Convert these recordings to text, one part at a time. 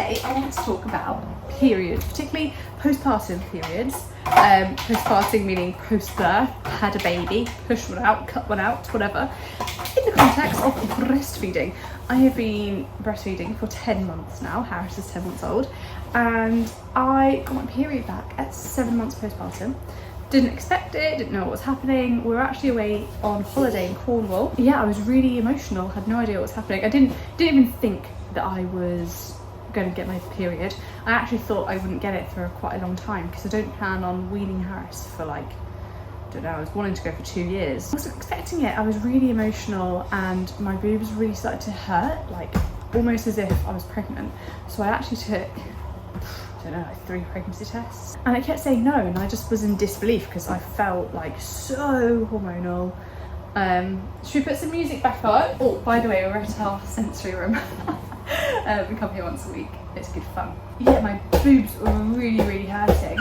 today I want to talk about periods, particularly postpartum periods. Postpartum meaning post-birth, had a baby, pushed one out, cut one out, whatever. In the context of breastfeeding. I have been breastfeeding for 10 months now. Harris is 10 months old. And I got my period back at 7 months postpartum. Didn't expect it, didn't know what was happening. We were actually away on holiday in Cornwall. Yeah, I was really emotional, had no idea what was happening. I didn't even think that I was going to get my period. I actually thought I wouldn't get it for quite a long time because I don't plan on weaning Harris for like, I don't know, I was wanting to go for 2 years. I wasn't expecting it. I was really emotional and my boobs really started to hurt, like almost as if I was pregnant. So I actually took, I don't know, like 3 pregnancy tests and I kept saying no, and I just was in disbelief because I felt like so hormonal. Should we put some music back on? Oh, by the way, we're at our sensory room. We come here once a week. It's good fun. Yeah, my boobs were really hurting.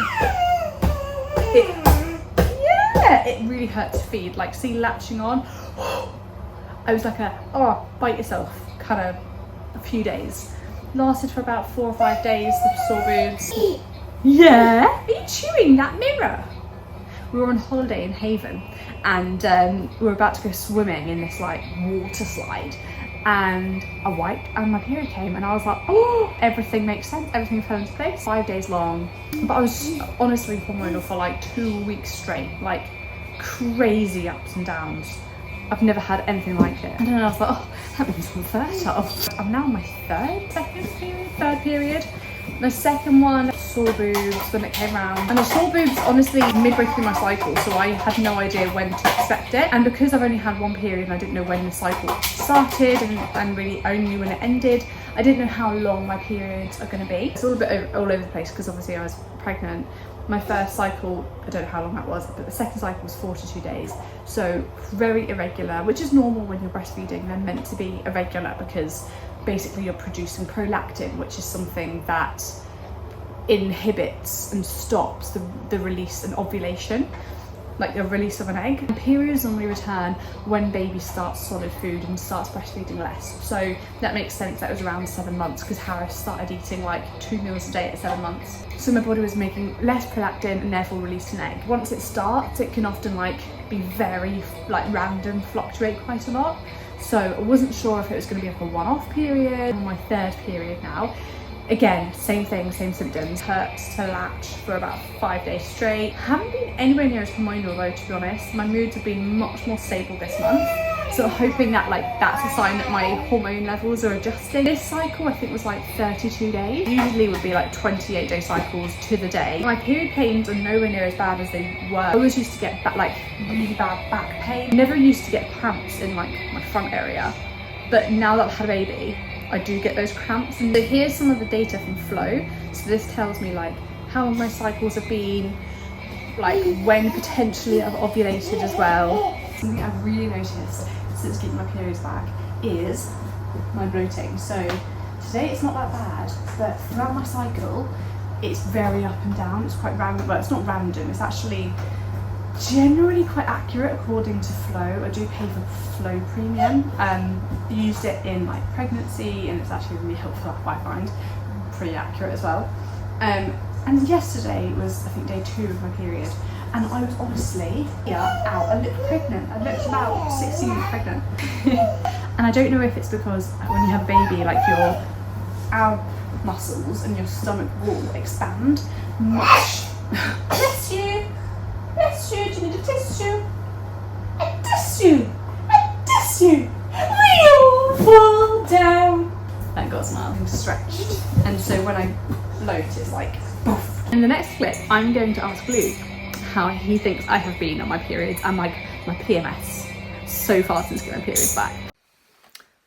It really hurt to feed. Like, see, latching on. I was like oh, bite yourself kind of a few days. Lasted for about 4 or 5 days, the sore boobs. Yeah? Are you chewing that mirror? We were on holiday in Haven and we were about to go swimming in this like water slide, and I wiped and my period came and I was like, oh, everything makes sense, everything fell into place. 5 days long, but I was honestly hormonal for like 2 weeks straight, like crazy ups and downs. I've never had anything like it. And then I was like, oh, that means I'm fertile. I'm now on my third period. The second one, sore boobs when it came around. And the sore boobs, honestly, midway through my cycle, so I had no idea when to expect it. And because I've only had 1 period and I didn't know when the cycle started and really only when it ended, I didn't know how long my periods are going to be. It's all a bit all over the place because obviously I was pregnant. My first cycle, I don't know how long that was, but the second cycle was 42 days. So very irregular, which is normal when you're breastfeeding. They're meant to be irregular because basically you're producing prolactin, which is something that inhibits and stops the release and ovulation, like the release of an egg. And periods normally return when baby starts solid food and starts breastfeeding less. So that makes sense that it was around 7 months because Harris started eating like 2 meals a day at 7 months. So my body was making less prolactin and therefore released an egg. Once it starts, it can often like be very like random, fluctuate quite a lot. So I wasn't sure if it was going to be like a one-off period. I'm on my 3rd period now. Again, same thing, same symptoms. Hurts to latch for about 5 days straight. Haven't been anywhere near as hormonal though, to be honest. My moods have been much more stable this month. So I'm hoping that like that's a sign that my hormone levels are adjusting. This cycle I think was like 32 days. Usually would be like 28-day cycles to the day. My period pains are nowhere near as bad as they were. I always used to get like really bad back pain. Never used to get cramps in like my front area. But now that I've had a baby, I do get those cramps. And so here's some of the data from Flow. So this tells me like how long my cycles have been, like when potentially I've ovulated as well. Something I've really noticed since getting my periods back is my bloating. So today it's not that bad, but throughout my cycle it's very up and down. It's quite random. Well, it's not random, it's actually generally quite accurate according to Flow. I do pay for Flow Premium. Used it in like pregnancy and it's actually really helpful, I find. Pretty accurate as well. And yesterday was I think day 2 of my period and I was honestly out. I looked pregnant. I looked about 16 weeks pregnant. And I don't know if it's because when you have a baby, like your ab muscles and your stomach will expand much. Bless you. Bless you, do you need a tissue? A tissue! A tissue! We all fall down! Thank God, I'm stretched. And so when I bloat, it's like poof. In the next clip, I'm going to ask Luke how he thinks I have been on my periods and like my PMS so far since getting my periods back.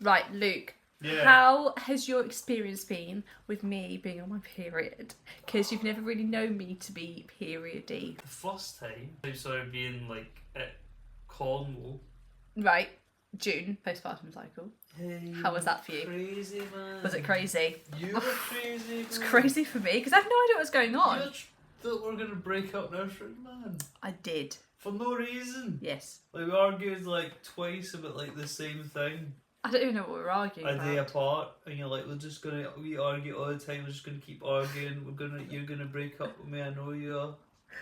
Right, Luke. Yeah. How has your experience been with me being on my period? Because you've never really known me to be periody. The first time I saw being like at Cornwall. Right, June, postpartum cycle. Hey, how was that for you? Crazy, man. Was it crazy? You were crazy. It's crazy for me because I have no idea what was going on. You thought we were going to break up nursery, man. I did. For no reason. Yes. Like we argued like twice about like the same thing. I don't even know what we were arguing a about. day apart, and you're like, we argue all the time. We're just gonna keep arguing. You're gonna break up with me. I know you are.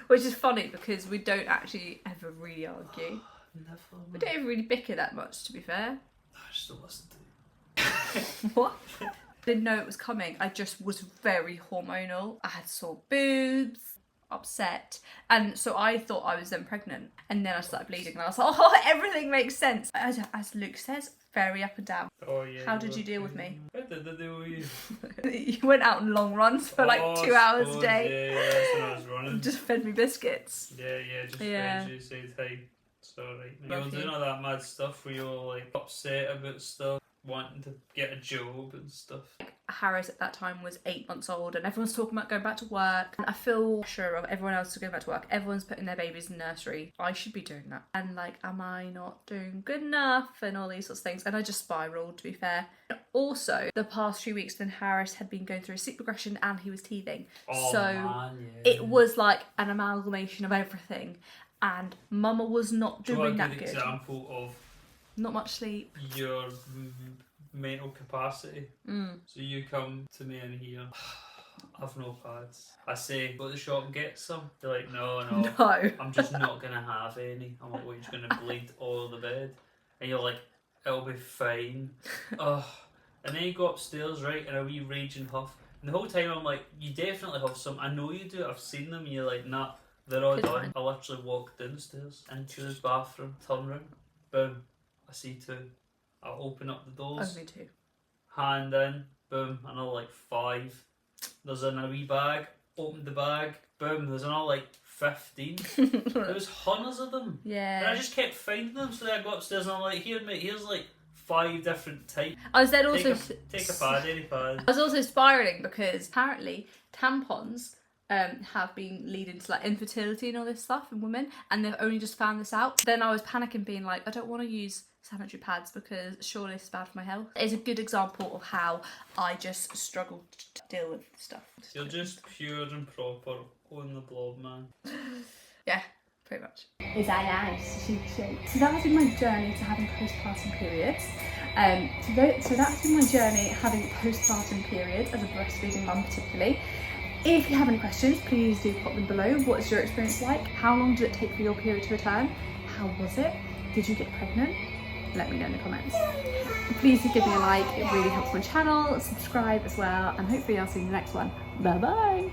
Which is funny because we don't actually ever really argue. Never. We don't even really bicker that much, to be fair. I just don't listen to you. What? I didn't know it was coming. I just was very hormonal. I had sore boobs, upset, and so I thought I was then pregnant, and then I started bleeding and I was like, oh, everything makes sense. As Luke says, very up and down. Oh yeah. How did you deal with me? How did I deal with you? You went out on long runs for like 2 hours a day. Yeah, that's when I was running. Just fed me biscuits. Yeah, just fed you, said hey, sorry. You were doing all that mad stuff where you were like upset about stuff, wanting to get a job and stuff. Harris at that time was 8 months old and everyone's talking about going back to work, and I feel sure of everyone else to go back to work. Everyone's putting their babies in nursery. I should be doing that, and like, am I not doing good enough, and all these sorts of things, and I just spiraled, to be fair. Also, the past few weeks then Harris had been going through a sleep regression and he was teething, it was like an amalgamation of everything, and Mama was not doing that good. Example of not much sleep, your mental capacity. So you come to me in here, I've no pads. I say, go to the shop and get some. They're like, no, I'm just not gonna have any. I'm like, well, you're just gonna bleed all over the bed. And you're like, it'll be fine. And then you go upstairs, right, and a wee raging huff. And the whole time I'm like, you definitely have some. I know you do. I've seen them. And you're like, nah, they're all done. I literally walk downstairs into the bathroom, turn round, boom, I see 2. I open up the doors. Only 2. Hand in, boom, another like 5. There's in a wee bag. Opened the bag, boom, there's another like 15. There was hundreds of them. Yeah. And I just kept finding them, so then I go upstairs and I'm like, here mate, here's like 5 different types. I was then also take a pad, any pad. I was also spiraling because apparently tampons have been leading to like infertility and all this stuff in women, and they've only just found this out. Then I was panicking, being like, I don't want to use sanitary pads because surely it's bad for my health. It's a good example of how I just struggled to deal with stuff. You're just pure and proper on the blob, man. Yeah, pretty much. Is that nice? So that has been my journey to having postpartum periods. So that's been my journey having postpartum periods as a breastfeeding mum particularly. If you have any questions, please do pop them below. What's your experience like? How long did it take for your period to return? How was it? Did you get pregnant? Let me know in the comments. Please do give me a like, it really helps my channel, subscribe as well, and hopefully I'll see you in the next one. Bye bye!